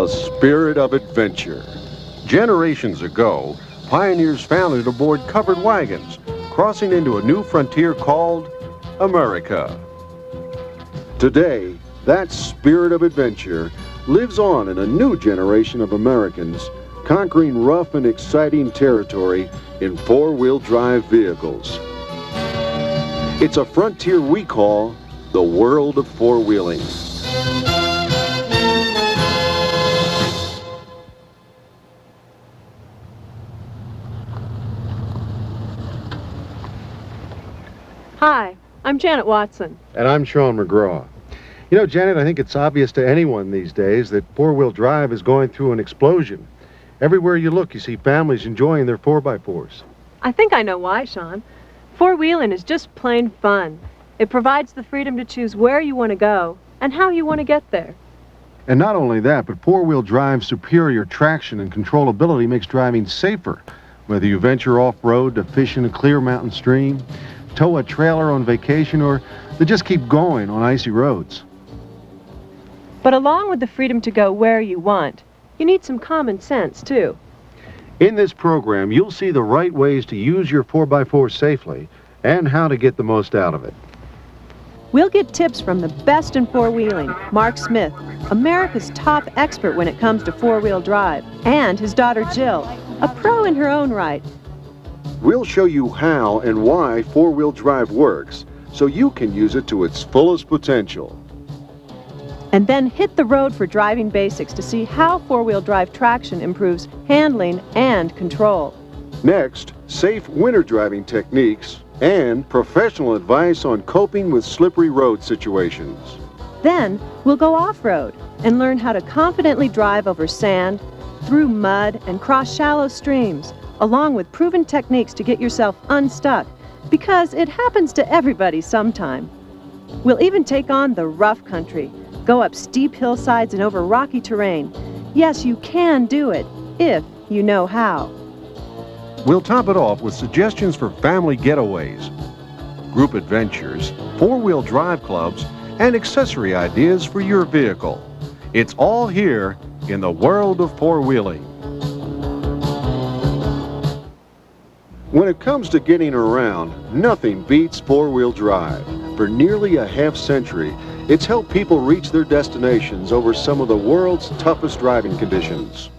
The spirit of adventure. Generations ago, pioneers found it aboard covered wagons, crossing into a new frontier called America. Today, that spirit of adventure lives on in a new generation of Americans, conquering rough and exciting territory in four-wheel drive vehicles. It's a frontier we call the world of four-wheeling. Hi, I'm Janet Watson. And I'm Sean McGraw. You know, Janet, I think it's obvious to anyone these days that four-wheel drive is going through an explosion. Everywhere you look, you see families enjoying their 4x4s. I think I know why, Sean. Four-wheeling is just plain fun. It provides the freedom to choose where you want to go and how you want to get there. And not only that, but four-wheel drive's superior traction and controllability makes driving safer. Whether you venture off-road to fish in a clear mountain stream, tow a trailer on vacation, or to just keep going on icy roads. But along with the freedom to go where you want, you need some common sense, too. In this program, you'll see the right ways to use your 4x4 safely and how to get the most out of it. We'll get tips from the best in four-wheeling, Mark Smith, America's top expert when it comes to four-wheel drive, and his daughter Jill, a pro in her own right. We'll show you how and why four-wheel drive works, so you can use it to its fullest potential. And then hit the road for driving basics to see how four-wheel drive traction improves handling and control. Next, safe winter driving techniques and professional advice on coping with slippery road situations. Then we'll go off-road and learn how to confidently drive over sand, through mud, and cross shallow streams, along with proven techniques to get yourself unstuck, because it happens to everybody sometime. We'll even take on the rough country, go up steep hillsides and over rocky terrain. Yes, you can do it, if you know how. We'll top it off with suggestions for family getaways, group adventures, four-wheel drive clubs, and accessory ideas for your vehicle. It's all here in the world of four-wheeling. When it comes to getting around, nothing beats four-wheel drive. For nearly a half-century, it's helped people reach their destinations over some of the world's toughest driving conditions.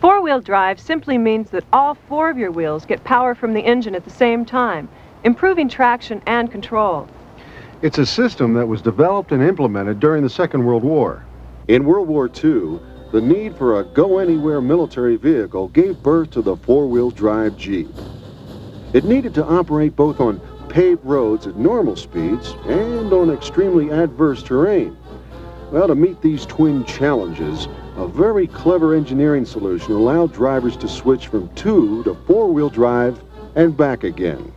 Four-wheel drive simply means that all four of your wheels get power from the engine at the same time, improving traction and control. It's a system that was developed and implemented during the Second World War. In World War II, the need for a go-anywhere military vehicle gave birth to the four-wheel drive Jeep. It needed to operate both on paved roads at normal speeds and on extremely adverse terrain. Well, to meet these twin challenges, a very clever engineering solution allowed drivers to switch from two to four-wheel drive and back again.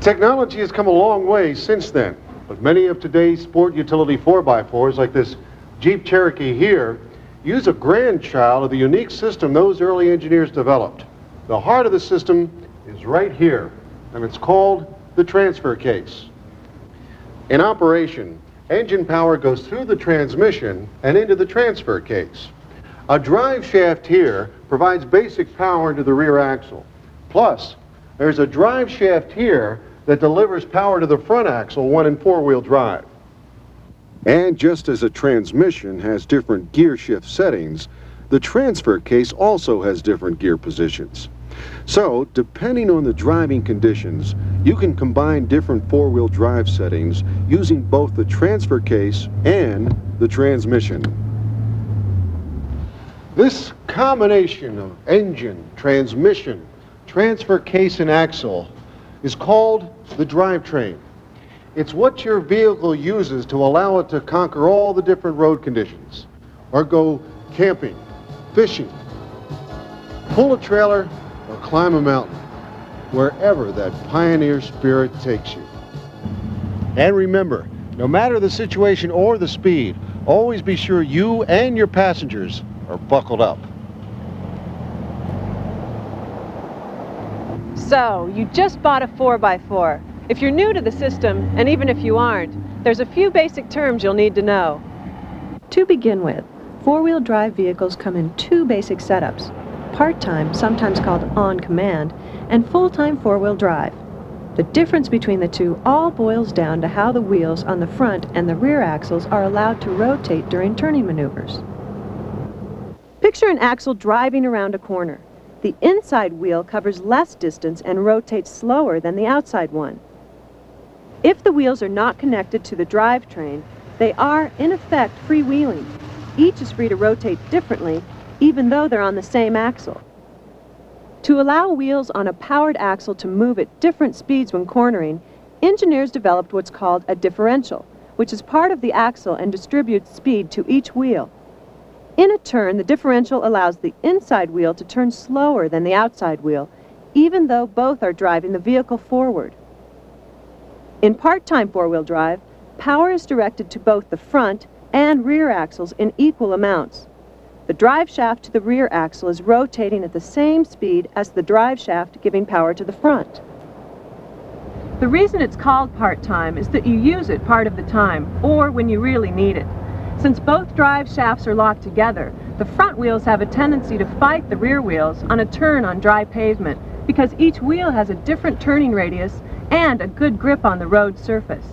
Technology has come a long way since then, but many of today's sport utility 4x4s, like this Jeep Cherokee here, use a grandchild of the unique system those early engineers developed. The heart of the system is right here, and it's called the transfer case. In operation, engine power goes through the transmission and into the transfer case. A drive shaft here provides basic power into the rear axle. Plus, there's a drive shaft here that delivers power to the front axle when in four-wheel drive. And just as a transmission has different gear shift settings, the transfer case also has different gear positions. So, depending on the driving conditions, you can combine different four-wheel drive settings using both the transfer case and the transmission. This combination of engine, transmission, transfer case, and axle is called the drivetrain. It's what your vehicle uses to allow it to conquer all the different road conditions, or go camping, fishing, pull a trailer, or climb a mountain, wherever that pioneer spirit takes you. And remember, no matter the situation or the speed, always be sure you and your passengers are buckled up. So, you just bought a 4x4. If you're new to the system, and even if you aren't, There's a few basic terms you'll need to know. To begin with, four-wheel drive vehicles come in two basic setups: part-time, sometimes called on-command, and full-time four-wheel drive. The difference between the two all boils down to how the wheels on the front and the rear axles are allowed to rotate during turning maneuvers. Picture an axle driving around a corner. The inside wheel covers less distance and rotates slower than the outside one. If the wheels are not connected to the drivetrain, they are, in effect, freewheeling. Each is free to rotate differently, even though they're on the same axle. To allow wheels on a powered axle to move at different speeds when cornering, engineers developed what's called a differential, which is part of the axle and distributes speed to each wheel. In a turn, the differential allows the inside wheel to turn slower than the outside wheel, even though both are driving the vehicle forward. In part-time four-wheel drive, power is directed to both the front and rear axles in equal amounts. The drive shaft to the rear axle is rotating at the same speed as the drive shaft giving power to the front. The reason it's called part-time is that you use it part of the time, or when you really need it. Since both drive shafts are locked together, the front wheels have a tendency to fight the rear wheels on a turn on dry pavement because each wheel has a different turning radius and a good grip on the road surface.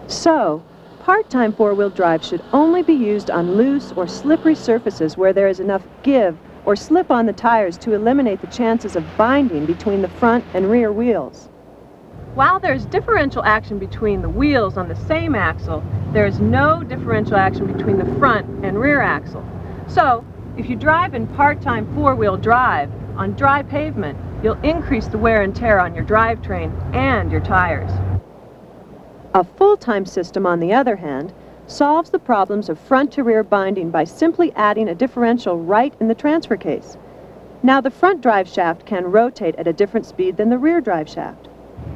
So, part-time four-wheel drive should only be used on loose or slippery surfaces where there is enough give or slip on the tires to eliminate the chances of binding between the front and rear wheels. While there's differential action between the wheels on the same axle, there is no differential action between the front and rear axle. So, if you drive in part-time four-wheel drive on dry pavement, you'll increase the wear and tear on your drivetrain and your tires. A full-time system, on the other hand, solves the problems of front-to-rear binding by simply adding a differential right in the transfer case. Now, the front drive shaft can rotate at a different speed than the rear drive shaft.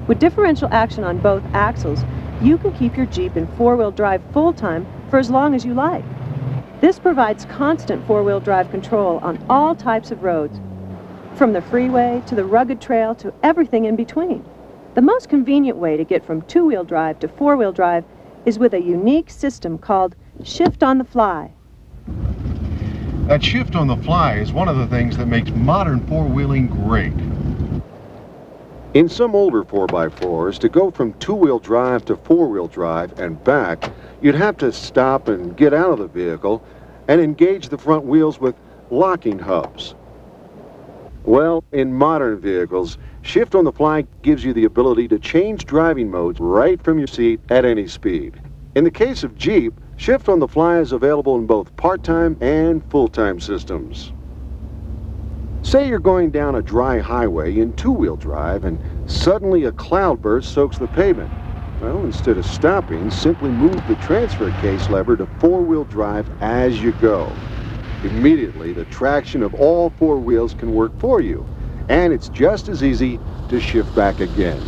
With differential action on both axles, you can keep your Jeep in four-wheel drive full-time for as long as you like. This provides constant four-wheel drive control on all types of roads, from the freeway to the rugged trail to everything in between. The most convenient way to get from two-wheel drive to four-wheel drive is with a unique system called Shift on the Fly. That shift on the fly is one of the things that makes modern four-wheeling great. In some older 4x4s, to go from two-wheel drive to four-wheel drive and back, you'd have to stop and get out of the vehicle and engage the front wheels with locking hubs. Well, in modern vehicles, Shift on the Fly gives you the ability to change driving modes right from your seat at any speed. In the case of Jeep, Shift on the Fly is available in both part-time and full-time systems. Say you're going down a dry highway in two-wheel drive and suddenly a cloudburst soaks the pavement. Well, instead of stopping, simply move the transfer case lever to four-wheel drive as you go. Immediately, the traction of all four wheels can work for you, and it's just as easy to shift back again.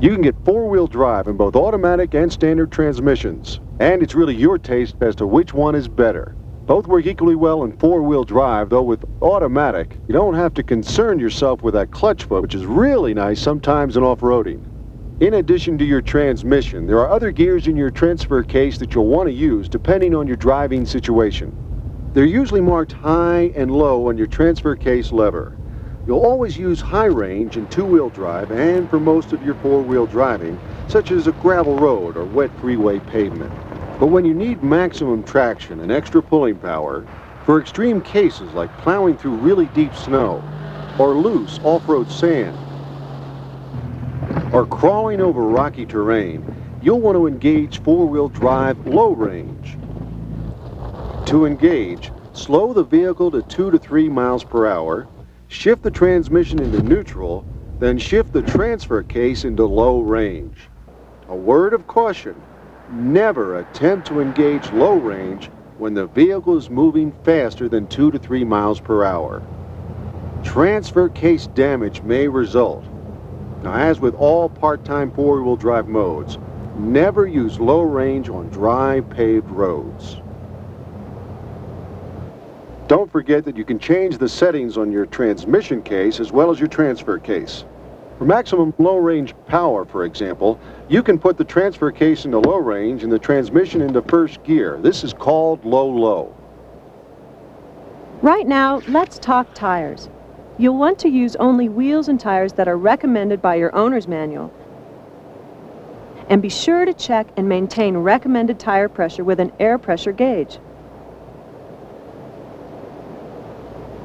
You can get four-wheel drive in both automatic and standard transmissions, and it's really your taste as to which one is better. Both work equally well in four-wheel drive, though with automatic, you don't have to concern yourself with that clutch foot, which is really nice sometimes in off-roading. In addition to your transmission, there are other gears in your transfer case that you'll want to use depending on your driving situation. They're usually marked high and low on your transfer case lever. You'll always use high range in two-wheel drive and for most of your four-wheel driving, such as a gravel road or wet freeway pavement. But when you need maximum traction and extra pulling power, for extreme cases like plowing through really deep snow, or loose off-road sand, or crawling over rocky terrain, you'll want to engage four-wheel drive low range. To engage, slow the vehicle to 2 to 3 miles per hour, shift the transmission into neutral, then shift the transfer case into low range. A word of caution, never attempt to engage low range when the vehicle is moving faster than 2 to 3 miles per hour. Transfer case damage may result. Now, as with all part-time four-wheel drive modes, never use low range on dry paved roads. Don't forget that you can change the settings on your transmission case as well as your transfer case. For maximum low-range power, for example, you can put the transfer case into low range and the transmission into first gear. This is called low-low. Right now, let's talk tires. You'll want to use only wheels and tires that are recommended by your owner's manual. And be sure to check and maintain recommended tire pressure with an air pressure gauge.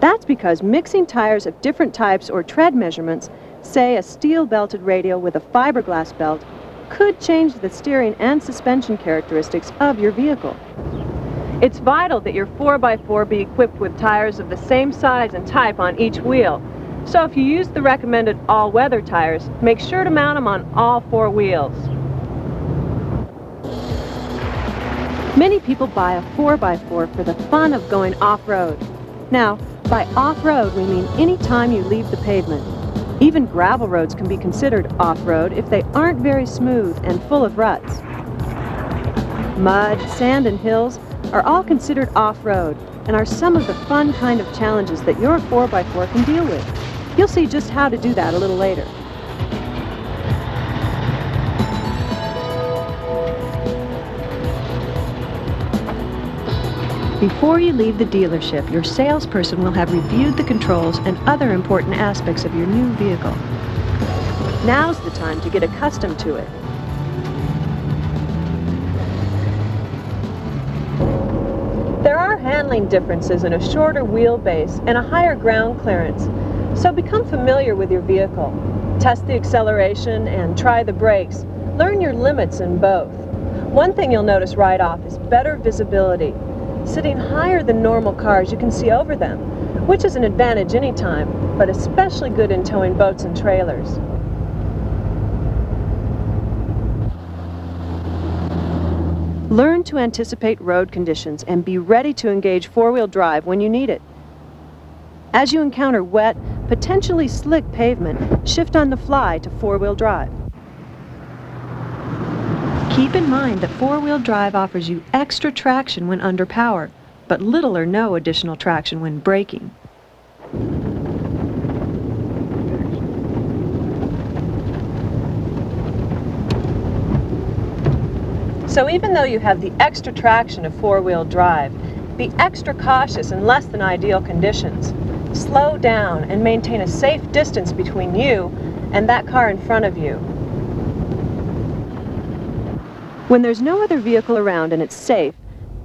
That's because mixing tires of different types or tread measurements, say a steel-belted radial with a fiberglass belt, could change the steering and suspension characteristics of your vehicle. It's vital that your 4x4 be equipped with tires of the same size and type on each wheel. So if you use the recommended all-weather tires, make sure to mount them on all 4 wheels. Many people buy a 4x4 for the fun of going off-road. Now, by off-road, we mean any time you leave the pavement. Even gravel roads can be considered off-road if they aren't very smooth and full of ruts. Mud, sand, and hills are all considered off-road and are some of the fun kind of challenges that your 4x4 can deal with. You'll see just how to do that a little later. Before you leave the dealership, your salesperson will have reviewed the controls and other important aspects of your new vehicle. Now's the time to get accustomed to it. There are handling differences in a shorter wheelbase and a higher ground clearance, so become familiar with your vehicle. Test the acceleration and try the brakes. Learn your limits in both. One thing you'll notice right off is better visibility. Sitting higher than normal cars, you can see over them, which is an advantage anytime, but especially good in towing boats and trailers. Learn to anticipate road conditions and be ready to engage four-wheel drive when you need it. As you encounter wet, potentially slick pavement, shift on the fly to four-wheel drive. Keep in mind that four-wheel drive offers you extra traction when under power, but little or no additional traction when braking. So even though you have the extra traction of four-wheel drive, be extra cautious in less than ideal conditions. Slow down and maintain a safe distance between you and that car in front of you. When there's no other vehicle around and it's safe,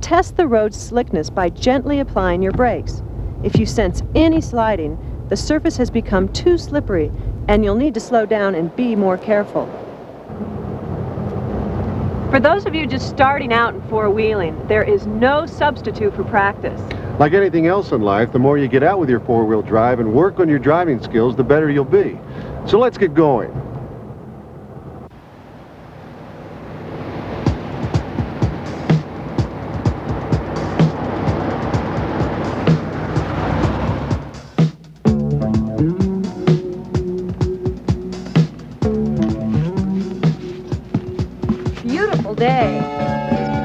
test the road's slickness by gently applying your brakes. If you sense any sliding, the surface has become too slippery and you'll need to slow down and be more careful. For those of you just starting out in four-wheeling, there is no substitute for practice. Like anything else in life, the more you get out with your four-wheel drive and work on your driving skills, the better you'll be. So let's get going. Beautiful day.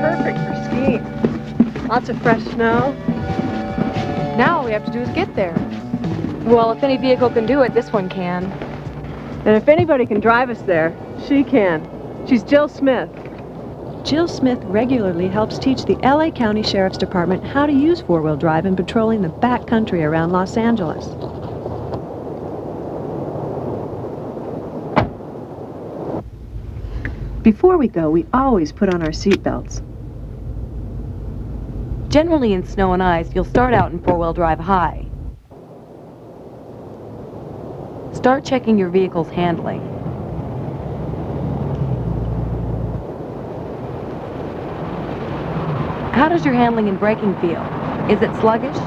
Perfect for skiing. Lots of fresh snow. Now all we have to do is get there. Well, if any vehicle can do it, this one can. And if anybody can drive us there, she can. She's Jill Smith. Jill Smith regularly helps teach the LA County Sheriff's Department how to use four-wheel drive in patrolling the backcountry around Los Angeles. Before we go, we always put on our seatbelts. Generally in snow and ice, you'll start out in four-wheel drive high. Start checking your vehicle's handling. How does your handling and braking feel? Is it sluggish?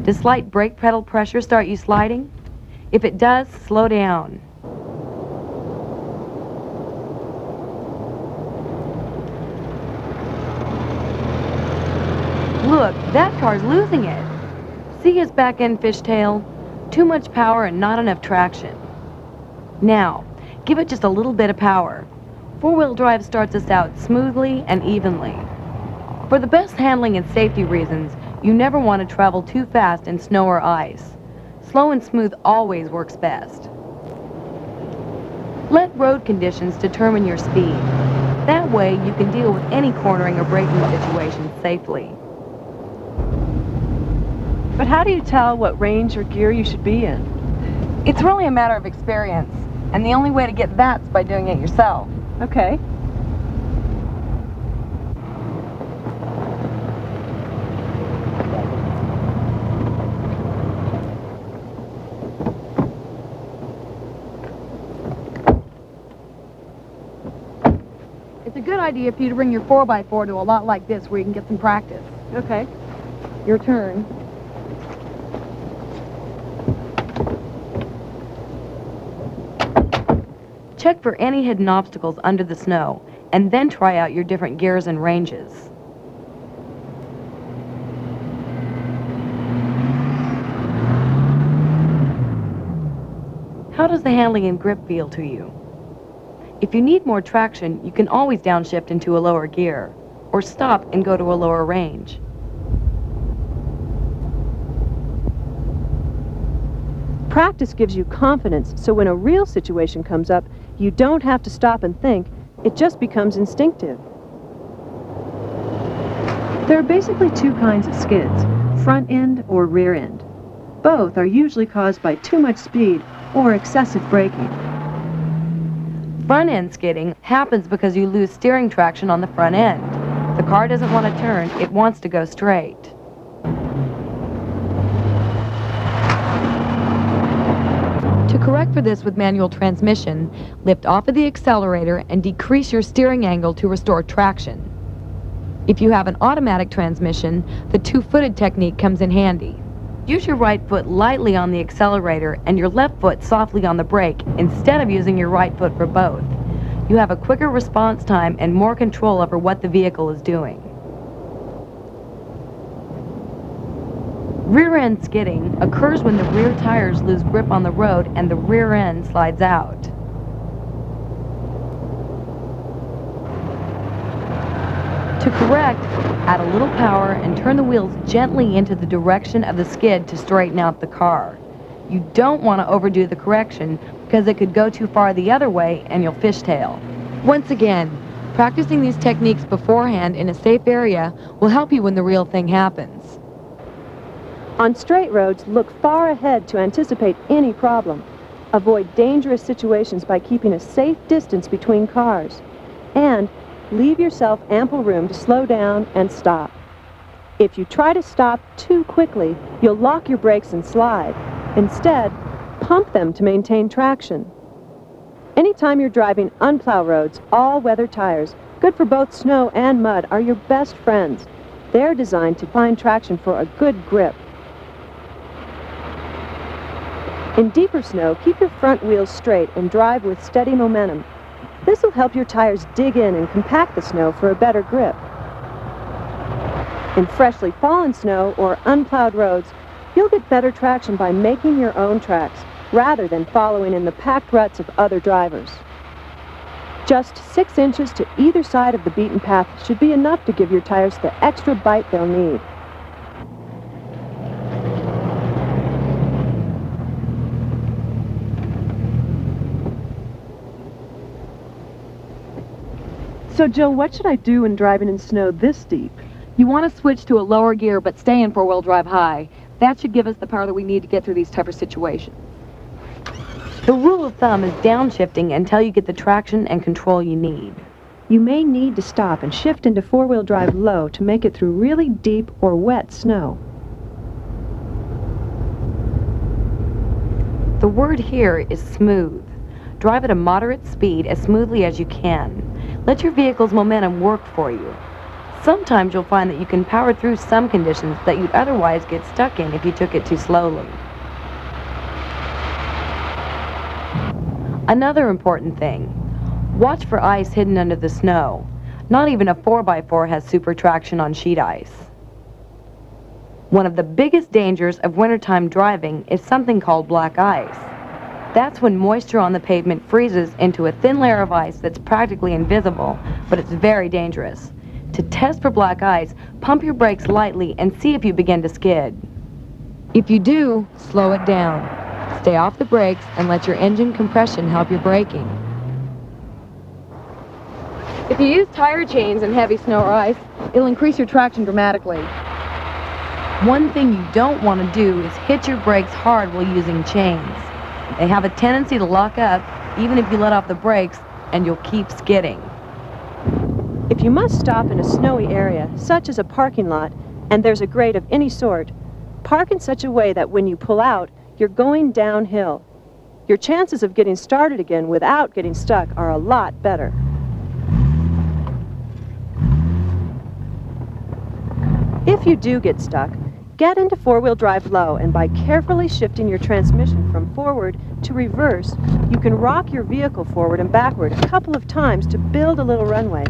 Does slight brake pedal pressure start you sliding? If it does, slow down. Look, that car's losing it. See his back end fishtail? Too much power and not enough traction. Now, give it just a little bit of power. Four-wheel drive starts us out smoothly and evenly. For the best handling and safety reasons, You never want to travel too fast in snow or ice. Slow and smooth always works best. Let road conditions determine your speed. That way you can deal with any cornering or braking situation safely. But how do you tell what range or gear you should be in? It's really a matter of experience, and the only way to get that's by doing it yourself. Okay. It's a good idea for you to bring your 4x4 to a lot like this where you can get some practice. Okay. Your turn. Check for any hidden obstacles under the snow, and then try out your different gears and ranges. How does the handling and grip feel to you? If you need more traction, you can always downshift into a lower gear, or stop and go to a lower range. Practice gives you confidence, so when a real situation comes up, you don't have to stop and think. It just becomes instinctive. There are basically two kinds of skids, front end or rear end. Both are usually caused by too much speed or excessive braking. Front end skidding happens because you lose steering traction on the front end. The car doesn't want to turn, it wants to go straight. To correct for this with manual transmission, lift off of the accelerator and decrease your steering angle to restore traction. If you have an automatic transmission, the two-footed technique comes in handy. Use your right foot lightly on the accelerator and your left foot softly on the brake instead of using your right foot for both. You have a quicker response time and more control over what the vehicle is doing. Rear end skidding occurs when the rear tires lose grip on the road and the rear end slides out. To correct, add a little power and turn the wheels gently into the direction of the skid to straighten out the car. You don't want to overdo the correction because it could go too far the other way and you'll fishtail. Once again, practicing these techniques beforehand in a safe area will help you when the real thing happens. On straight roads, look far ahead to anticipate any problem. Avoid dangerous situations by keeping a safe distance between cars. And leave yourself ample room to slow down and stop. If you try to stop too quickly, you'll lock your brakes and slide. Instead, pump them to maintain traction. Anytime you're driving unplowed roads, all-weather tires, good for both snow and mud, are your best friends. They're designed to find traction for a good grip. In deeper snow, keep your front wheels straight and drive with steady momentum. This will help your tires dig in and compact the snow for a better grip. In freshly fallen snow or unplowed roads, you'll get better traction by making your own tracks rather than following in the packed ruts of other drivers. Just 6 inches to either side of the beaten path should be enough to give your tires the extra bite they'll need. So, Jill, what should I do when driving in snow this deep? You want to switch to a lower gear but stay in four-wheel drive high. That should give us the power that we need to get through these tougher situations. The rule of thumb is downshifting until you get the traction and control you need. You may need to stop and shift into four-wheel drive low to make it through really deep or wet snow. The word here is smooth. Drive at a moderate speed as smoothly as you can. Let your vehicle's momentum work for you. Sometimes you'll find that you can power through some conditions that you'd otherwise get stuck in if you took it too slowly. Another important thing, watch for ice hidden under the snow. Not even a 4x4 has super traction on sheet ice. One of the biggest dangers of wintertime driving is something called black ice. That's when moisture on the pavement freezes into a thin layer of ice that's practically invisible, but it's very dangerous. To test for black ice, pump your brakes lightly and see if you begin to skid. If you do, slow it down. Stay off the brakes and let your engine compression help your braking. If you use tire chains in heavy snow or ice, it'll increase your traction dramatically. One thing you don't want to do is hit your brakes hard while using chains. They have a tendency to lock up even if you let off the brakes, and you'll keep skidding. If you must stop in a snowy area, such as a parking lot, and there's a grate of any sort, park in such a way that when you pull out, you're going downhill. Your chances of getting started again without getting stuck are a lot better. If you do get stuck, get into four-wheel drive low, and by carefully shifting your transmission from forward to reverse, you can rock your vehicle forward and backward a couple of times to build a little runway.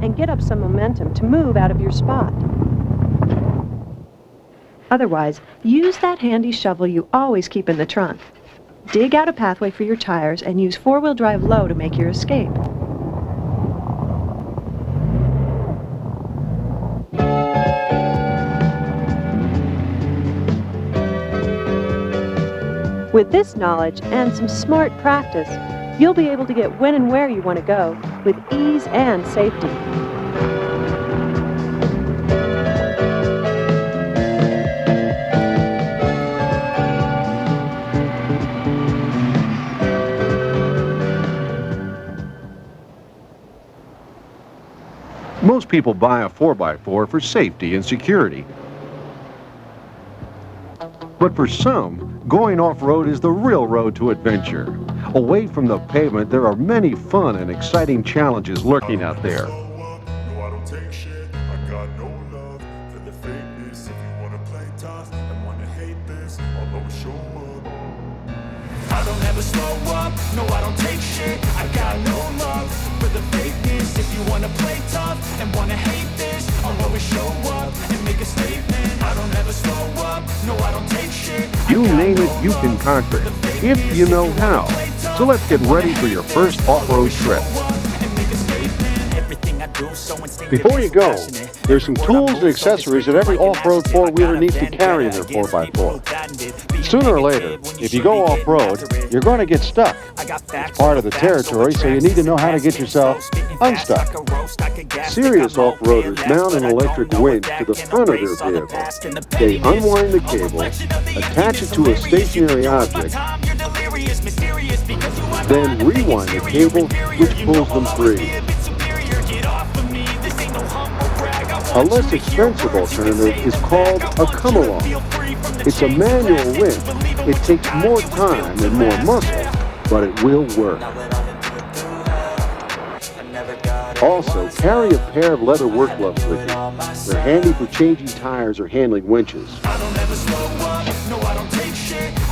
And get up some momentum to move out of your spot. Otherwise, use that handy shovel you always keep in the trunk. Dig out a pathway for your tires and use four-wheel drive low to make your escape. With this knowledge and some smart practice, you'll be able to get when and where you want to go with ease and safety. Most people buy a 4x4 for safety and security. But for some, going off-road is the real road to adventure. Away from the pavement, there are many fun and exciting challenges lurking out there. I don't ever slow up, no I don't take shit. I got no love for the fakeness. If you wanna play tough and wanna hate this, I'll always show up and make a statement. I don't ever slow up, no I don't take shit. You name it, you can conquer it, if you know how. So let's get ready for your first off-road trip. Before you go, there's some tools and accessories that every off-road four-wheeler needs to carry in their 4x4. Sooner or later, if you go off-road, you're going to get stuck. It's part of the territory, so you need to know how to get yourself unstuck. Serious off-roaders mount an electric winch to the front of their vehicle. They unwind the cable, attach it to a stationary object, then rewind the cable, which pulls them free. A less expensive alternative is called a come-along. It's a manual winch. It takes more time and more muscle, but it will work. Also, carry a pair of leather work gloves with you. They're handy for changing tires or handling winches.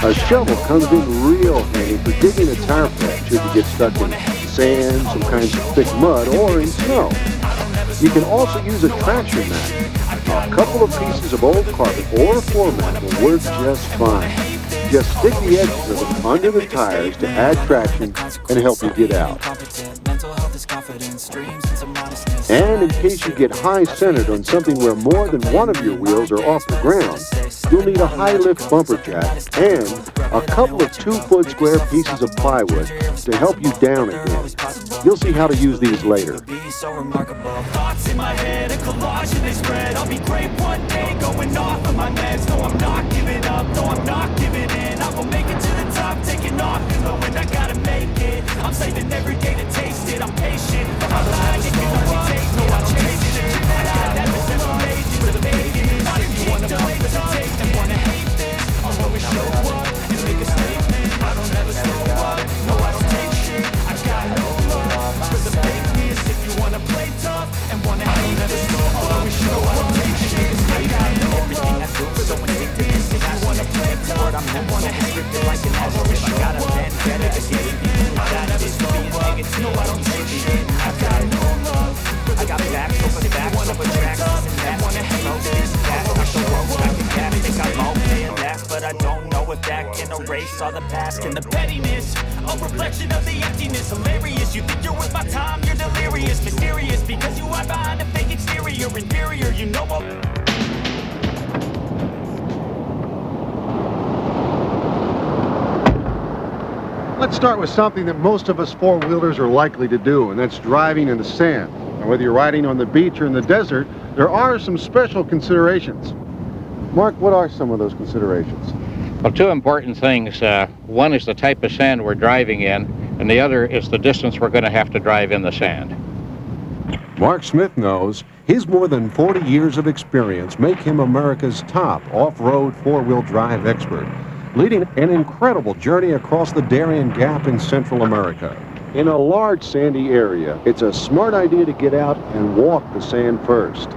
A shovel comes in real handy for digging a tire patch if you get stuck in sand, some kinds of thick mud, or in snow. You can also use a traction mat. A couple of pieces of old carpet or a floor mat will work just fine. Just stick the edges of them under the tires to add traction and help you get out. And in case you get high-centered on something where more than one of your wheels are off the ground, you'll need a high-lift bumper jack and a couple of 2-foot square pieces of plywood to help you down again. You'll see how to use these later. Thoughts in my head, a collage and they spread. I'll be great one day, going off of my meds. No, I'm not giving up, no, I'm not giving in. I will make it to the top, taking off, and knowing I gotta make it. I'm saving every day to taste it, I'm patient. I'm lying, you know what? No, I don't chase it. I got that that's amazing for the making. If you wanna play tough and wanna hate this, I'll always show up and make a statement. I don't ever slow up, no, I don't take shit. I got no love for the fakeness. If you wanna play tough and wanna hate this, I'll always show up. I don't take shit. I got no love for the fakeness. If you wanna play tough and wanna hate this, I'll always show up and make a statement. I don't ever slow up, no, I don't take shit. I got no love for the fakeness. If you wanna play tough and wanna hate this, I'll always show up. I think I mow and that, but I don't know if that can erase all the past and the pettiness. A reflection of the emptiness, hilarious. You think you're worth my time, you're delirious. Mysterious, because you are behind a fake exterior. Inferior, you know what? Let's start with something that most of us four-wheelers are likely to do, and that's driving in the sand. Now, whether you're riding on the beach or in the desert, there are some special considerations. Mark, what are some of those considerations? Well, two important things. One is the type of sand we're driving in, and the other is the distance we're going to have to drive in the sand. Mark Smith knows his more than 40 years of experience make him America's top off-road four-wheel drive expert, leading an incredible journey across the Darien Gap in Central America. In a large sandy area, it's a smart idea to get out and walk the sand first.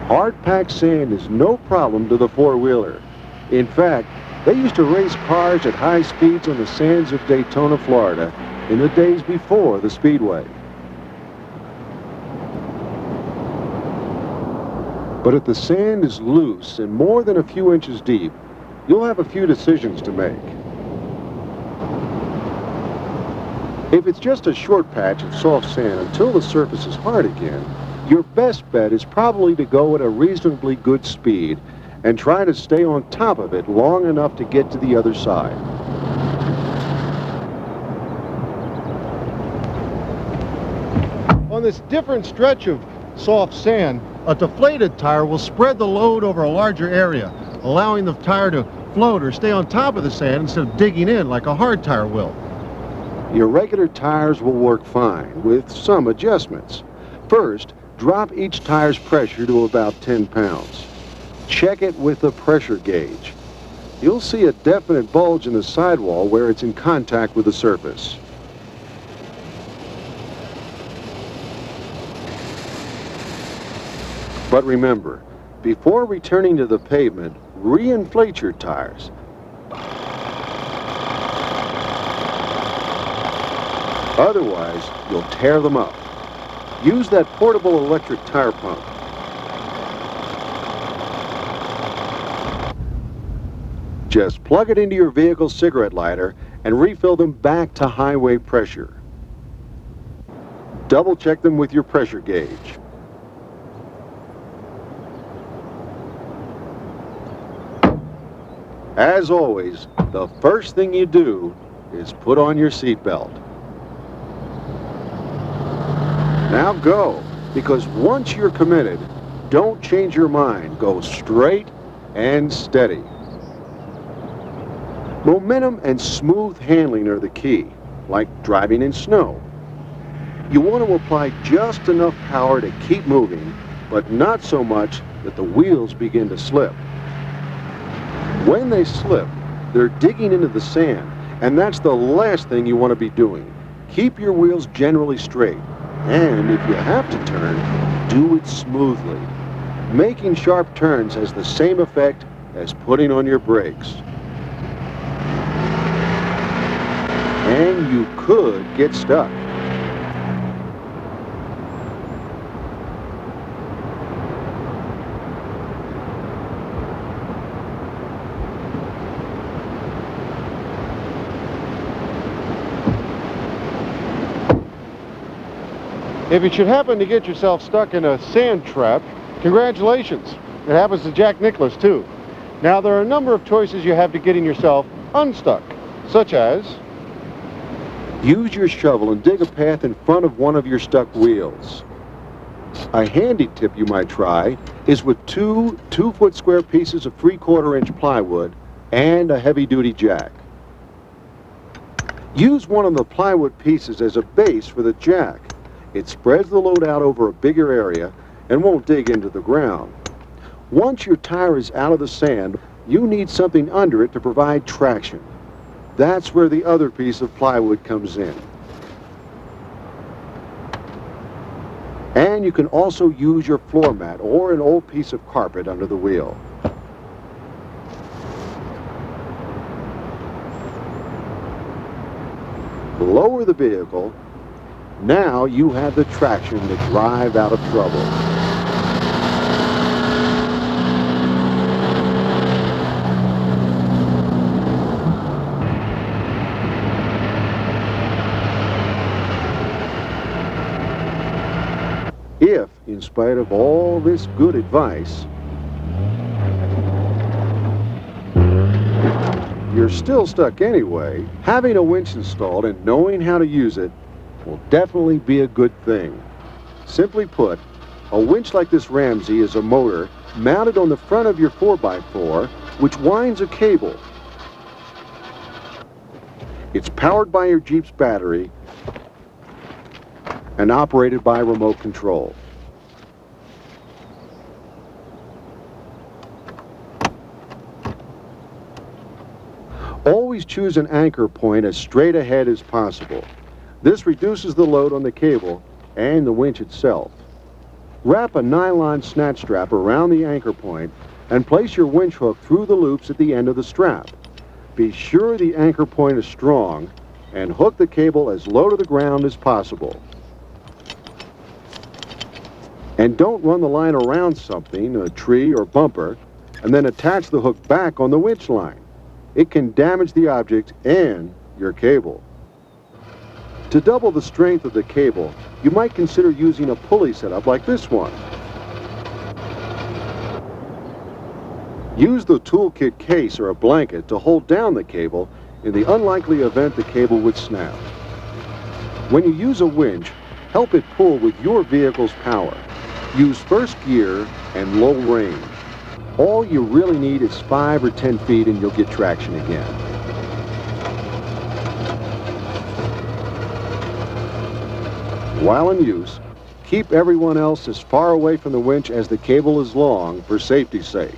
Hard-packed sand is no problem to the four-wheeler. In fact, they used to race cars at high speeds on the sands of Daytona, Florida, in the days before the Speedway. But if the sand is loose and more than a few inches deep, you'll have a few decisions to make. If it's just a short patch of soft sand until the surface is hard again, your best bet is probably to go at a reasonably good speed and try to stay on top of it long enough to get to the other side. On this different stretch of soft sand, a deflated tire will spread the load over a larger area, allowing the tire to float or stay on top of the sand instead of digging in like a hard tire will. Your regular tires will work fine with some adjustments. First, drop each tire's pressure to about 10 pounds. Check it with a pressure gauge. You'll see a definite bulge in the sidewall where it's in contact with the surface. But remember, before returning to the pavement, re-inflate your tires. Otherwise, you'll tear them up. Use that portable electric tire pump. Just plug it into your vehicle's cigarette lighter and refill them back to highway pressure. Double check them with your pressure gauge. As always, the first thing you do is put on your seatbelt. Now go, because once you're committed, don't change your mind. Go straight and steady. Momentum and smooth handling are the key, like driving in snow. You want to apply just enough power to keep moving, but not so much that the wheels begin to slip. When they slip, they're digging into the sand, and that's the last thing you want to be doing. Keep your wheels generally straight, and if you have to turn, do it smoothly. Making sharp turns has the same effect as putting on your brakes. And you could get stuck. If you should happen to get yourself stuck in a sand trap, congratulations. It happens to Jack Nicklaus too. Now there are a number of choices you have to getting yourself unstuck, such as use your shovel and dig a path in front of one of your stuck wheels. A handy tip you might try is with two 2-foot square pieces of 3/4-inch plywood and a heavy-duty jack. Use one of the plywood pieces as a base for the jack. It spreads the load out over a bigger area and won't dig into the ground. Once your tire is out of the sand, you need something under it to provide traction. That's where the other piece of plywood comes in. And you can also use your floor mat or an old piece of carpet under the wheel. Lower the vehicle. Now you have the traction to drive out of trouble. in spite of all this good advice, you're still stuck anyway, having a winch installed and knowing how to use it will definitely be a good thing. Simply put, a winch like this Ramsey is a motor mounted on the front of your 4x4, which winds a cable. It's powered by your Jeep's battery and operated by remote control. Always choose an anchor point as straight ahead as possible. This reduces the load on the cable and the winch itself. Wrap a nylon snatch strap around the anchor point and place your winch hook through the loops at the end of the strap. Be sure the anchor point is strong and hook the cable as low to the ground as possible. And don't run the line around something, a tree or bumper, and then attach the hook back on the winch line. It can damage the object and your cable. To double the strength of the cable, you might consider using a pulley setup like this one. Use the toolkit case or a blanket to hold down the cable in the unlikely event the cable would snap. When you use a winch, help it pull with your vehicle's power. Use first gear and low range. All you really need is 5 or 10 feet and you'll get traction again. While in use, keep everyone else as far away from the winch as the cable is long for safety's sake.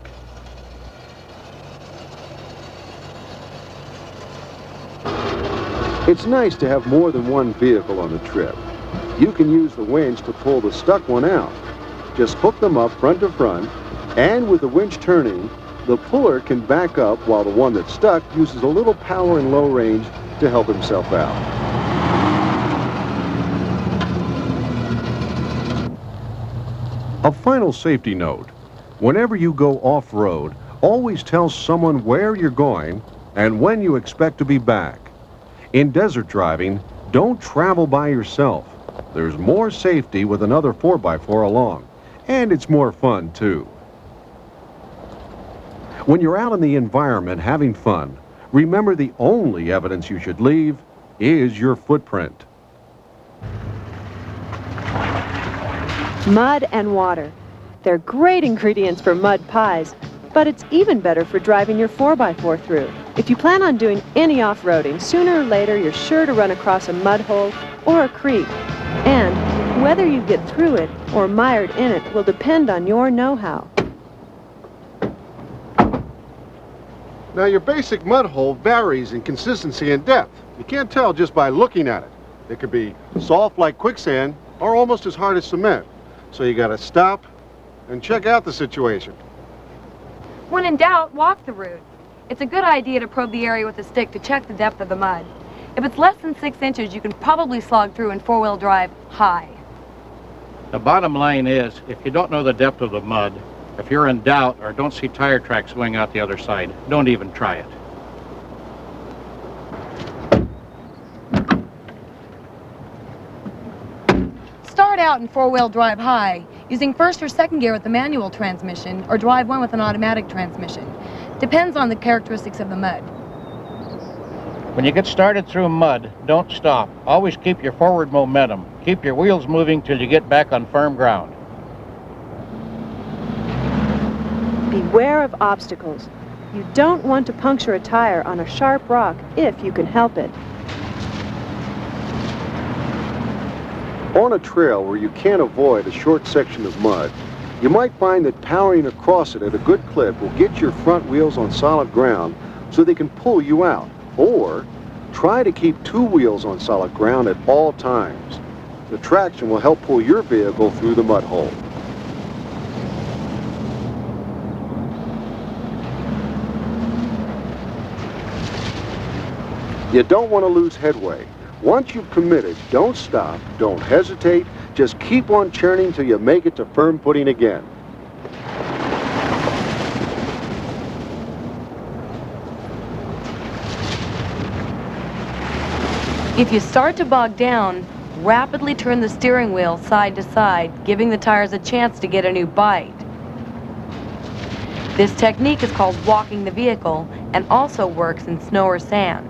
It's nice to have more than one vehicle on the trip. You can use the winch to pull the stuck one out. Just hook them up front to front, and with the winch turning, the puller can back up while the one that's stuck uses a little power and low range to help himself out. A final safety note. Whenever you go off-road, always tell someone where you're going and when you expect to be back. In desert driving, don't travel by yourself. There's more safety with another 4x4 along, and it's more fun too. When you're out in the environment having fun, remember the only evidence you should leave is your footprint. Mud and water. They're great ingredients for mud pies, but it's even better for driving your 4x4 through. If you plan on doing any off-roading, sooner or later you're sure to run across a mud hole or a creek. And whether you get through it or mired in it will depend on your know-how. Now, your basic mud hole varies in consistency and depth. You can't tell just by looking at it. It could be soft like quicksand or almost as hard as cement. So you gotta stop and check out the situation. When in doubt, walk the route. It's a good idea to probe the area with a stick to check the depth of the mud. If it's less than 6 inches, you can probably slog through in four-wheel drive high. The bottom line is, if you don't know the depth of the mud, if you're in doubt or don't see tire tracks going out the other side, don't even try it. Start out in four-wheel drive high, using first or second gear with the manual transmission, or drive one with an automatic transmission. Depends on the characteristics of the mud. When you get started through mud, don't stop. Always keep your forward momentum. Keep your wheels moving till you get back on firm ground. Beware of obstacles. You don't want to puncture a tire on a sharp rock if you can help it. On a trail where you can't avoid a short section of mud, you might find that powering across it at a good clip will get your front wheels on solid ground so they can pull you out. Or try to keep two wheels on solid ground at all times. The traction will help pull your vehicle through the mud hole. You don't want to lose headway. Once you've committed, don't stop, don't hesitate, just keep on churning till you make it to firm footing again. If you start to bog down, rapidly turn the steering wheel side to side, giving the tires a chance to get a new bite. This technique is called walking the vehicle and also works in snow or sand.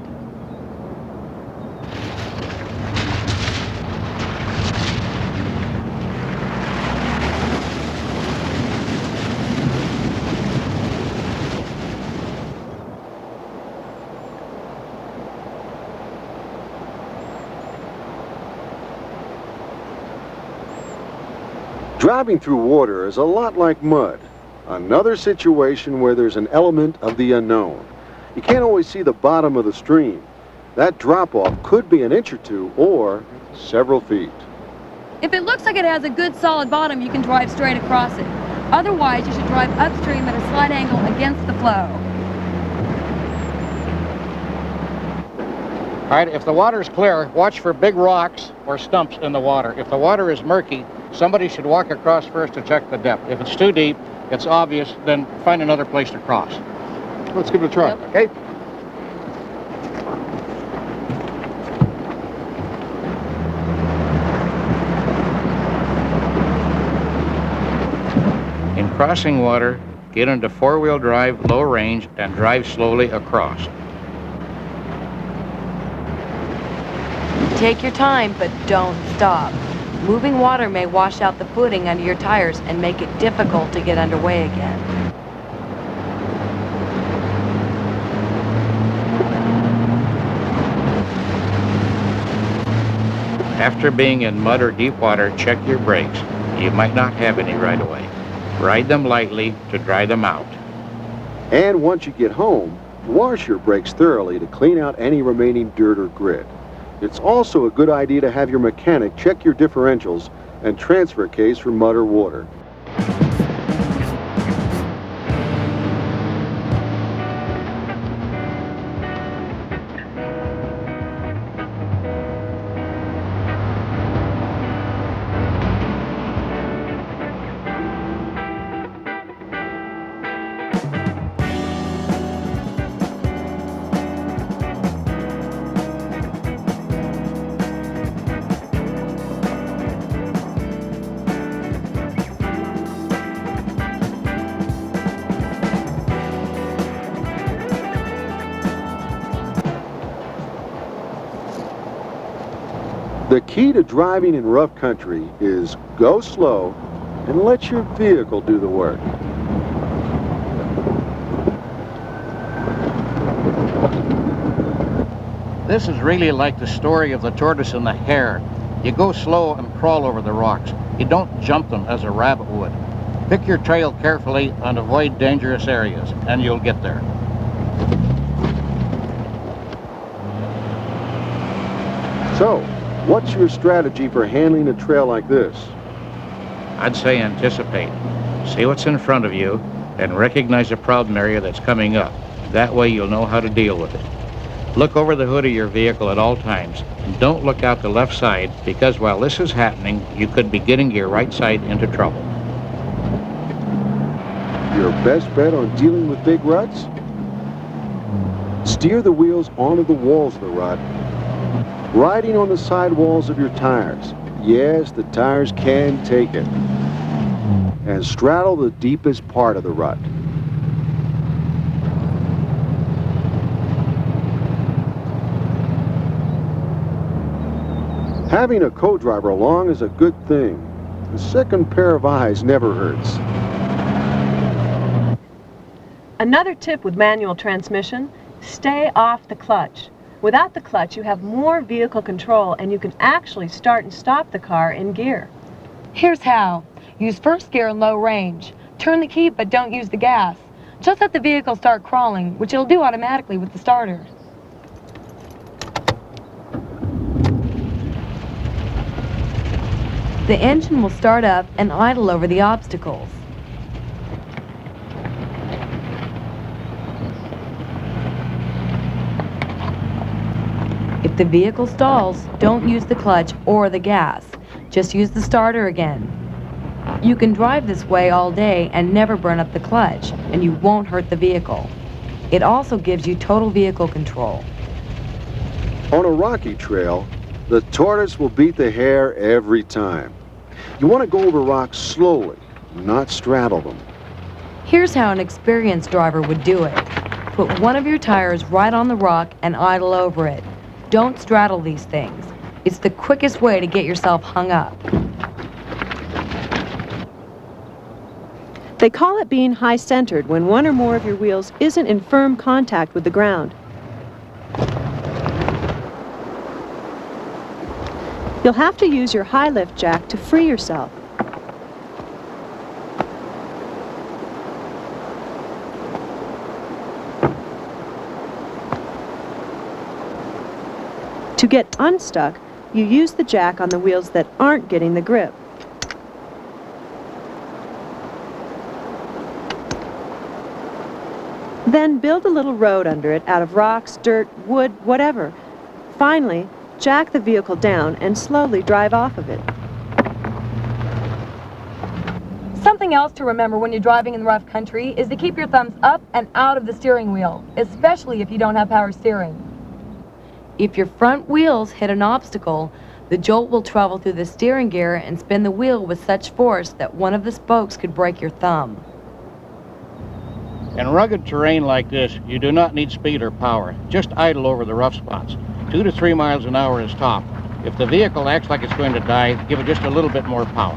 Driving through water is a lot like mud. Another situation where there's an element of the unknown. You can't always see the bottom of the stream. That drop-off could be an inch or two or several feet. If it looks like it has a good solid bottom, you can drive straight across it. Otherwise, you should drive upstream at a slight angle against the flow. All right, if the water's clear, watch for big rocks or stumps in the water. If the water is murky, somebody should walk across first to check the depth. If it's too deep, it's obvious, then find another place to cross. Let's give it a try. Yep. Okay. In crossing water, get into four-wheel drive, low range, and drive slowly across. Take your time, but don't stop. Moving water may wash out the footing under your tires and make it difficult to get underway again. After being in mud or deep water, check your brakes. You might not have any right away. Ride them lightly to dry them out. And once you get home, wash your brakes thoroughly to clean out any remaining dirt or grit. It's also a good idea to have your mechanic check your differentials and transfer case for mud or water. The key to driving in rough country is go slow and let your vehicle do the work. This is really like the story of the tortoise and the hare. You go slow and crawl over the rocks. You don't jump them as a rabbit would. Pick your trail carefully and avoid dangerous areas, and you'll get there. So, what's your strategy for handling a trail like this? I'd say anticipate. See what's in front of you and recognize a problem area that's coming up. That way you'll know how to deal with it. Look over the hood of your vehicle at all times. And don't look out the left side, because while this is happening, you could be getting your right side into trouble. Your best bet on dealing with big ruts? Steer the wheels onto the walls of the rut, riding on the sidewalls of your tires. Yes, the tires can take it. And straddle the deepest part of the rut. Having a co-driver along is a good thing. The second pair of eyes never hurts. Another tip with manual transmission, stay off the clutch. Without the clutch, you have more vehicle control and you can actually start and stop the car in gear. Here's how. Use first gear in low range. Turn the key, but don't use the gas. Just let the vehicle start crawling, which it'll do automatically with the starter. The engine will start up and idle over the obstacles. If the vehicle stalls, don't use the clutch or the gas. Just use the starter again. You can drive this way all day and never burn up the clutch, and you won't hurt the vehicle. It also gives you total vehicle control. On a rocky trail, The tortoise will beat the hare every time. You want to go over rocks slowly, not straddle them. Here's how an experienced driver would do it. Put one of your tires right on the rock and idle over it. Don't straddle these things. It's the quickest way to get yourself hung up. They call it being high-centered when one or more of your wheels isn't in firm contact with the ground. You'll have to use your high lift jack to free yourself. To get unstuck, you use the jack on the wheels that aren't getting the grip. Then build a little road under it out of rocks, dirt, wood, whatever. Finally, jack the vehicle down and slowly drive off of it. Something else to remember when you're driving in the rough country is to keep your thumbs up and out of the steering wheel, especially if you don't have power steering. If your front wheels hit an obstacle, the jolt will travel through the steering gear and spin the wheel with such force that one of the spokes could break your thumb. In rugged terrain like this, you do not need speed or power. Just idle over the rough spots. 2 to 3 miles an hour is top. If the vehicle acts like it's going to die, give it just a little bit more power.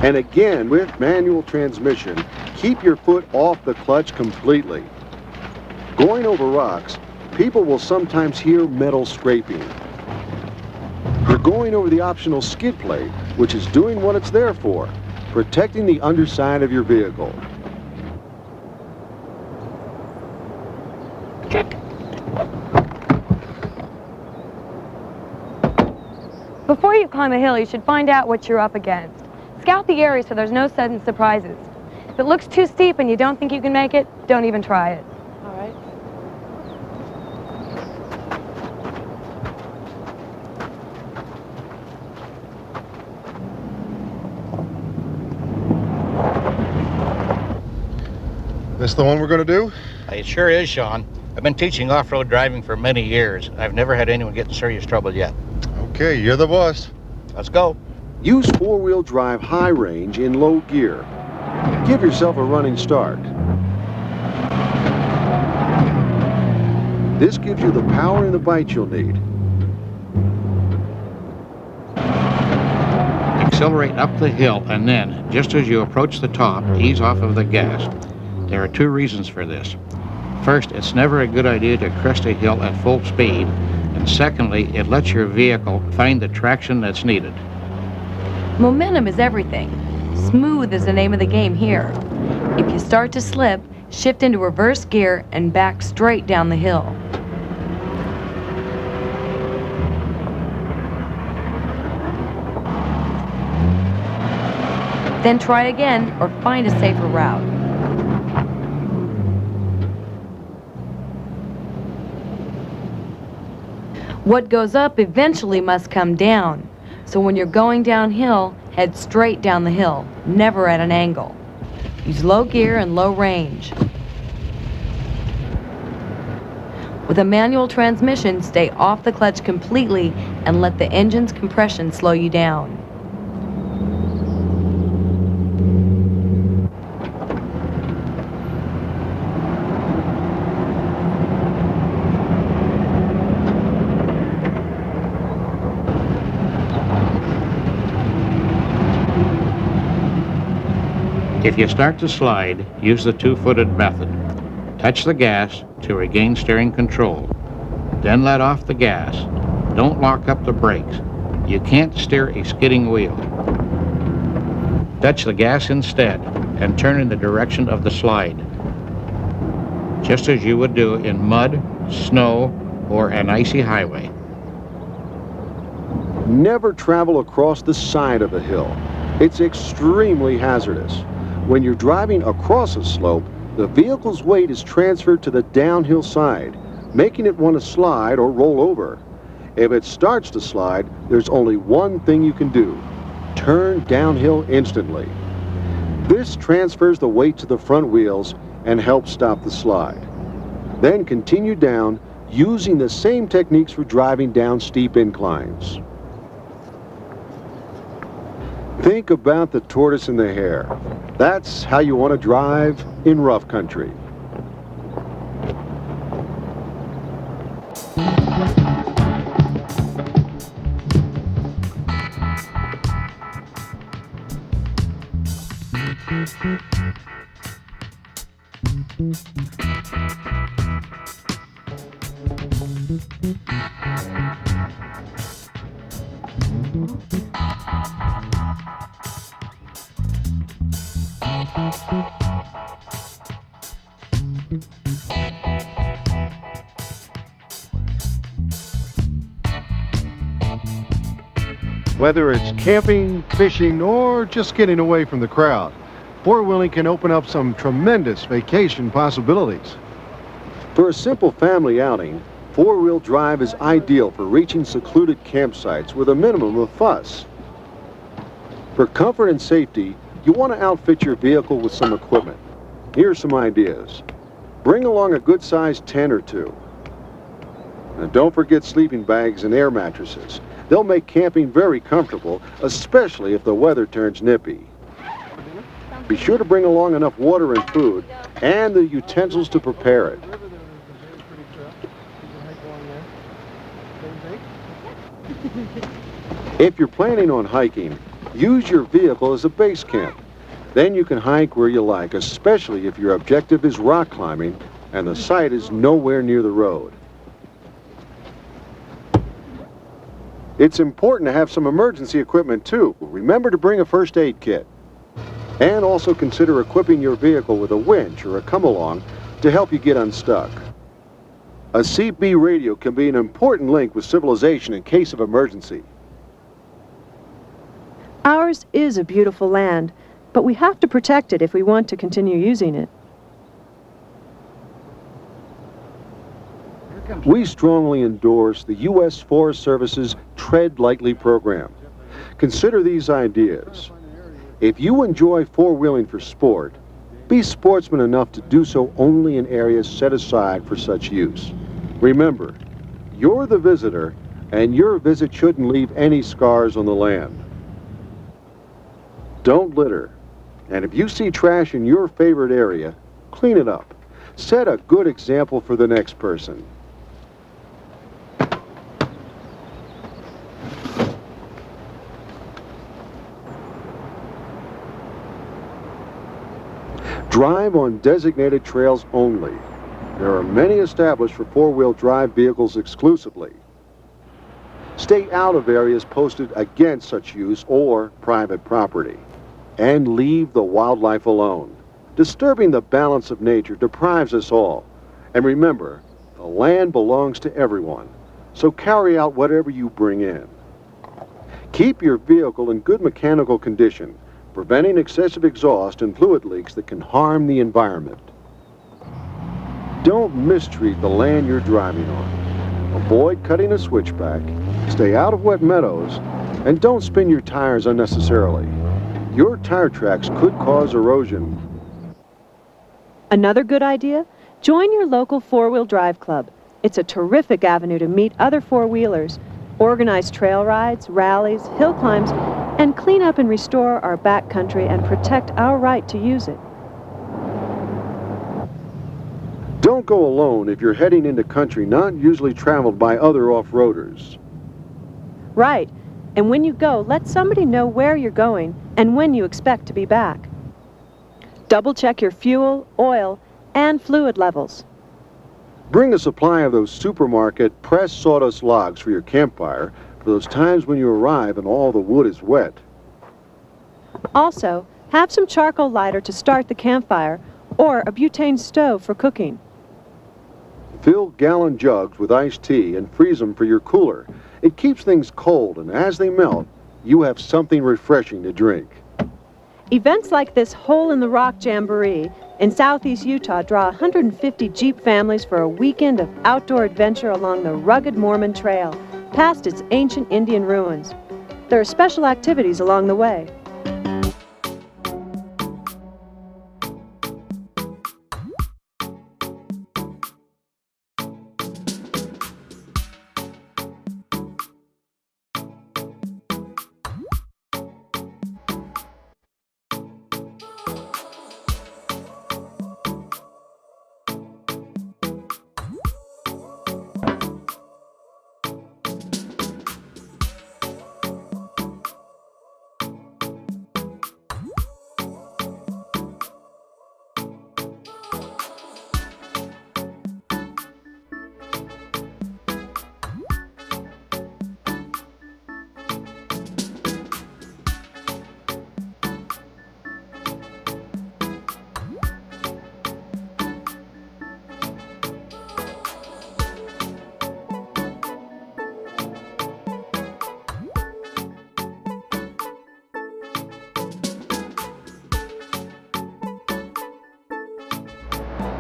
And again, with manual transmission, keep your foot off the clutch completely. Going over rocks, people will sometimes hear metal scraping. You're going over the optional skid plate, which is doing what it's there for, protecting the underside of your vehicle. Before you climb a hill, you should find out what you're up against. Scout the area so there's no sudden surprises. If it looks too steep and you don't think you can make it, don't even try it. All right. This the one we're going to do? It sure is, Sean. I've been teaching off-road driving for many years. I've never had anyone get in serious trouble yet. Okay, you're the boss. Let's go. Use four-wheel drive high range in low gear. Give yourself a running start. This gives you the power and the bite you'll need. Accelerate up the hill and then, just as you approach the top, ease off of the gas. There are 2 reasons for this. First, it's never a good idea to crest a hill at full speed. And secondly, it lets your vehicle find the traction that's needed. Momentum is everything. Smooth is the name of the game here. If you start to slip, shift into reverse gear and back straight down the hill. Then try again or find a safer route. What goes up eventually must come down. So when you're going downhill, head straight down the hill, never at an angle. Use low gear and low range. With a manual transmission, stay off the clutch completely and let the engine's compression slow you down. If you start to slide, use the 2-footed method. Touch the gas to regain steering control. Then let off the gas. Don't lock up the brakes. You can't steer a skidding wheel. Touch the gas instead and turn in the direction of the slide, just as you would do in mud, snow, or an icy highway. Never travel across the side of a hill. It's extremely hazardous. When you're driving across a slope, the vehicle's weight is transferred to the downhill side, making it want to slide or roll over. If it starts to slide, there's only one thing you can do: turn downhill instantly. This transfers the weight to the front wheels and helps stop the slide. Then continue down using the same techniques for driving down steep inclines. Think about the tortoise and the hare. That's how you want to drive in rough country. Whether it's camping, fishing, or just getting away from the crowd, four-wheeling can open up some tremendous vacation possibilities. For a simple family outing, four-wheel drive is ideal for reaching secluded campsites with a minimum of fuss. For comfort and safety, you want to outfit your vehicle with some equipment. Here are some ideas. Bring along a good-sized tent or two. And don't forget sleeping bags and air mattresses. They'll make camping very comfortable, especially if the weather turns nippy. Be sure to bring along enough water and food and the utensils to prepare it. If you're planning on hiking, use your vehicle as a base camp. Then you can hike where you like, especially if your objective is rock climbing and the site is nowhere near the road. It's important to have some emergency equipment too. Remember to bring a first aid kit. And also consider equipping your vehicle with a winch or a come-along to help you get unstuck. A CB radio can be an important link with civilization in case of emergency. Ours is a beautiful land, but we have to protect it if we want to continue using it. We strongly endorse the U.S. Forest Service's Tread Lightly program. Consider these ideas. If you enjoy four-wheeling for sport, be sportsman enough to do so only in areas set aside for such use. Remember, you're the visitor, and your visit shouldn't leave any scars on the land. Don't litter, and if you see trash in your favorite area, clean it up. Set a good example for the next person. Drive on designated trails only. There are many established for four-wheel drive vehicles exclusively. Stay out of areas posted against such use or private property. And leave the wildlife alone. Disturbing the balance of nature deprives us all. And remember, the land belongs to everyone. So carry out whatever you bring in. Keep your vehicle in good mechanical condition, preventing excessive exhaust and fluid leaks that can harm the environment. Don't mistreat the land you're driving on. Avoid cutting a switchback, stay out of wet meadows, and don't spin your tires unnecessarily. Your tire tracks could cause erosion. Another good idea? Join your local four-wheel drive club. It's a terrific avenue to meet other four-wheelers, organize trail rides, rallies, hill climbs, and clean up and restore our backcountry and protect our right to use it. Don't go alone if you're heading into country not usually traveled by other off-roaders. Right. And when you go, let somebody know where you're going and when you expect to be back. Double check your fuel, oil, and fluid levels. Bring a supply of those supermarket pressed sawdust logs for your campfire for those times when you arrive and all the wood is wet. Also, have some charcoal lighter to start the campfire or a butane stove for cooking. Fill gallon jugs with iced tea and freeze them for your cooler. It keeps things cold, and as they melt, you have something refreshing to drink. Events like this Hole in the Rock Jamboree in southeast Utah draw 150 Jeep families for a weekend of outdoor adventure along the rugged Mormon Trail, past its ancient Indian ruins. There are special activities along the way.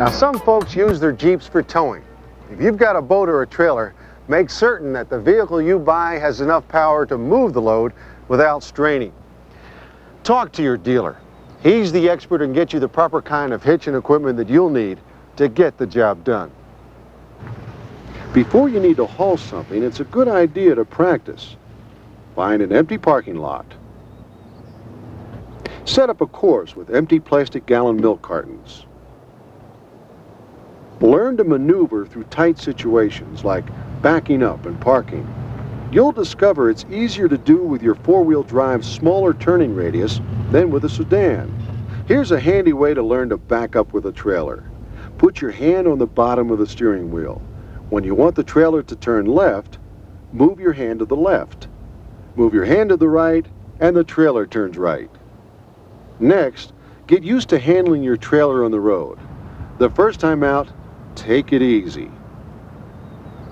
Now, some folks use their Jeeps for towing. If you've got a boat or a trailer, make certain that the vehicle you buy has enough power to move the load without straining. Talk to your dealer. He's the expert and get you the proper kind of hitch and equipment that you'll need to get the job done. Before you need to haul something, it's a good idea to practice. Find an empty parking lot. Set up a course with empty plastic gallon milk cartons. Learn to maneuver through tight situations like backing up and parking. You'll discover it's easier to do with your four-wheel drive's smaller turning radius than with a sedan. Here's a handy way to learn to back up with a trailer. Put your hand on the bottom of the steering wheel. When you want the trailer to turn left, move your hand to the left. Move your hand to the right, and the trailer turns right. Next, get used to handling your trailer on the road. The first time out, take it easy.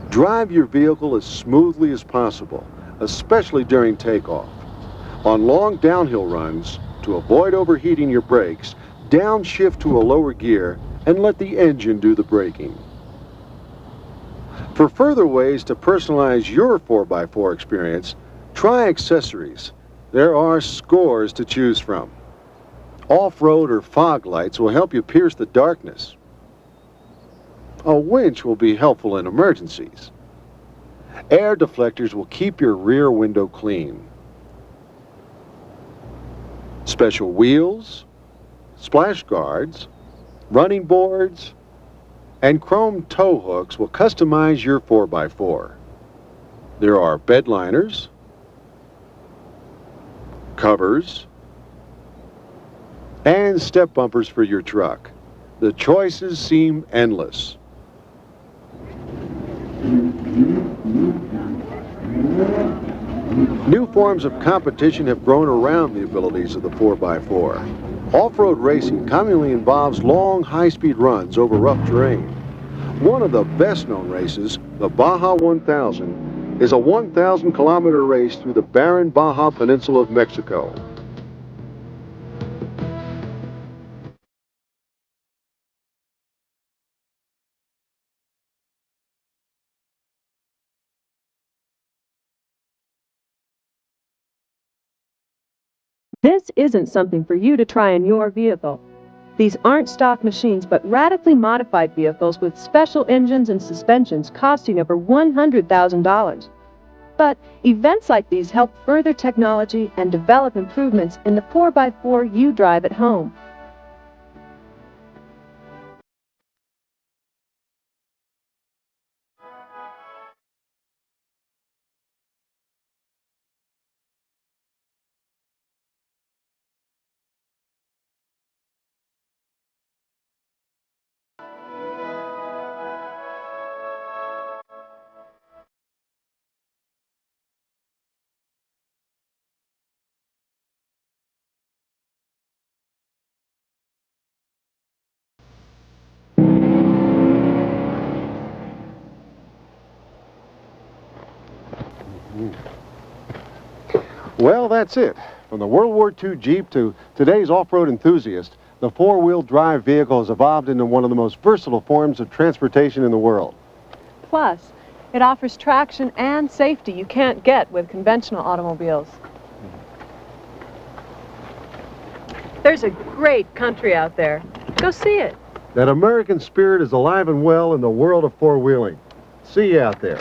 Drive your vehicle as smoothly as possible, especially during takeoff. On long downhill runs, to avoid overheating your brakes, downshift to a lower gear and let the engine do the braking. For further ways to personalize your 4x4 experience, try accessories. There are scores to choose from. Off-road or fog lights will help you pierce the darkness. A winch will be helpful in emergencies. Air deflectors will keep your rear window clean. Special wheels, splash guards, running boards, and chrome tow hooks will customize your 4x4. There are bed liners, covers, and step bumpers for your truck. The choices seem endless. New forms of competition have grown around the abilities of the 4x4. Off-road racing commonly involves long, high-speed runs over rough terrain. One of the best-known races, the Baja 1000, is a 1,000-kilometer race through the barren Baja Peninsula of Mexico. This isn't something for you to try in your vehicle. These aren't stock machines, but radically modified vehicles with special engines and suspensions costing over $100,000. But events like these help further technology and develop improvements in the 4x4 you drive at home. Well, that's it. From the World War II Jeep to today's off-road enthusiast, the four-wheel drive vehicle has evolved into one of the most versatile forms of transportation in the world. Plus, it offers traction and safety you can't get with conventional automobiles. There's a great country out there. Go see it. That American spirit is alive and well in the world of four-wheeling. See you out there.